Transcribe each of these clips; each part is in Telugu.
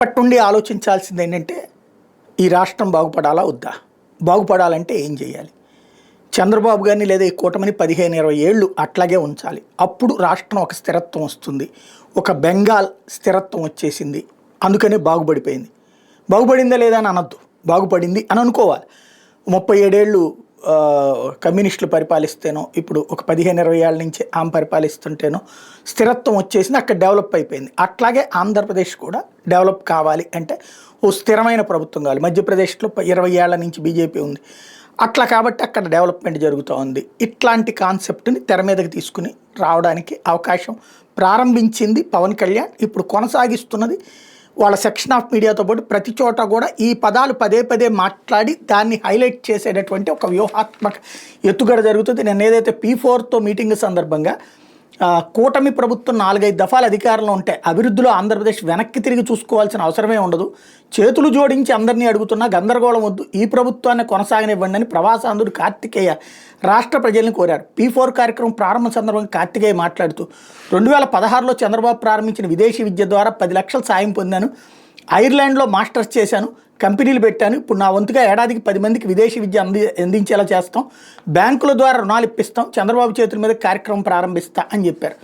ఇప్పటి నుండి ఆలోచించాల్సింది ఏంటంటే ఈ రాష్ట్రం బాగుపడాలా వద్దా, బాగుపడాలంటే ఏం చేయాలి. చంద్రబాబు గారిని లేదా ఈ కూటమిని 15-20 ఏళ్ళు అట్లాగే ఉంచాలి. అప్పుడు రాష్ట్రం ఒక స్థిరత్వం వస్తుంది. ఒక బెంగాల్ స్థిరత్వం వచ్చేసింది, అందుకనే బాగుపడిపోయింది. బాగుపడిందా లేదా అని అనొద్దు, బాగుపడింది అని అనుకోవాలి. 37 ఏళ్ళు కమ్యూనిస్టులు పరిపాలిస్తేనో ఇప్పుడు ఒక 15-20 ఏళ్ళ నుంచి ఆమె పరిపాలిస్తుంటేనో స్థిరత్వం వచ్చేసింది, అక్కడ డెవలప్ అయిపోయింది. అట్లాగే ఆంధ్రప్రదేశ్ కూడా డెవలప్ కావాలి అంటే ఓ స్థిరమైన ప్రభుత్వం కావాలి. మధ్యప్రదేశ్లో 20 ఏళ్ల నుంచి బీజేపీ ఉంది, అట్లా కాబట్టి అక్కడ డెవలప్మెంట్ జరుగుతూ ఉంది. ఇట్లాంటి కాన్సెప్ట్ని తెర మీదకి తీసుకుని రావడానికి అవకాశం ప్రారంభించింది పవన్ కళ్యాణ్. ఇప్పుడు కొనసాగిస్తున్నది వాళ్ళ సెక్షన్ ఆఫ్ మీడియాతో పాటు ప్రతి చోట కూడా ఈ పదాలు పదే పదే మాట్లాడి దాన్ని హైలైట్ చేసేటటువంటి ఒక వ్యూహాత్మక ఎత్తుగడ జరుగుతుంది. నేను ఏదైతే P4తో మీటింగ్ సందర్భంగా కూటమి ప్రభుత్వం 4-5 దఫాలు అధికారంలో ఉంటే అభివృద్ధిలో ఆంధ్రప్రదేశ్ వెనక్కి తిరిగి చూసుకోవాల్సిన అవసరమే ఉండదు, చేతులు జోడించి అందరినీ అడుగుతున్నా గందరగోళం వద్దు, ఈ ప్రభుత్వాన్ని కొనసాగనివ్వండి అని ప్రవాసాంధ్రుడు కార్తికేయ రాష్ట్ర ప్రజల్ని కోరారు. P4 కార్యక్రమం ప్రారంభ సందర్భంగా కార్తికేయ మాట్లాడుతూ 2016లో చంద్రబాబు ప్రారంభించిన విదేశీ విద్య ద్వారా 10 లక్షల సాయం పొందాను, ఐర్లాండ్లో మాస్టర్స్ చేశాను, కంపెనీలు పెట్టాను, ఇప్పుడు నా వంతుగా ఏడాదికి 10 మందికి విదేశీ విద్య అందించేలా చేస్తాం, బ్యాంకుల ద్వారా రుణాలు ఇప్పిస్తాం, చంద్రబాబు చేతుల మీద కార్యక్రమం ప్రారంభిస్తా అని చెప్పారు.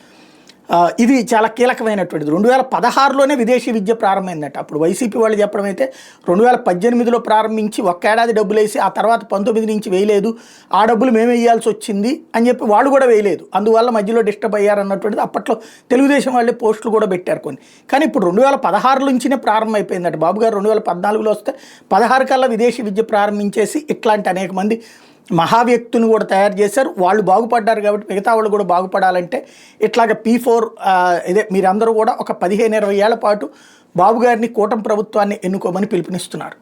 ఇది చాలా కీలకమైనటువంటిది. 2016లోనే విదేశీ విద్య ప్రారంభమైందట. అప్పుడు వైసీపీ వాళ్ళు చెప్పడం అయితే 2018లో ప్రారంభించి ఒక్క ఏడాది డబ్బులు వేసి ఆ తర్వాత 19 నుంచి వేయలేదు, ఆ డబ్బులు మేము వేయాల్సి వచ్చింది అని చెప్పి వాళ్ళు కూడా వేయలేదు, అందువల్ల మధ్యలో డిస్టర్బ్ అయ్యారన్నటువంటిది అప్పట్లో తెలుగుదేశం వాళ్ళే పోస్టులు కూడా పెట్టారు కొన్ని. కానీ ఇప్పుడు 2016 నుంచినే ప్రారంభం అయిపోయిందట. బాబు గారు 2014లో వస్తే 16 కల్లా విదేశీ విద్య ప్రారంభించేసి ఇట్లాంటి అనేక మంది మహావ్యక్తుని కూడా తయారు చేశారు. వాళ్ళు బాగుపడ్డారు కాబట్టి మిగతా వాళ్ళు కూడా బాగుపడాలంటే ఇట్లాగ P4 ఇదే మీరందరూ కూడా ఒక 15-20 ఏళ్ల పాటు బాబు గారిని కూటమి ప్రభుత్వాన్ని ఎన్నుకోమని పిలుపునిస్తున్నారు.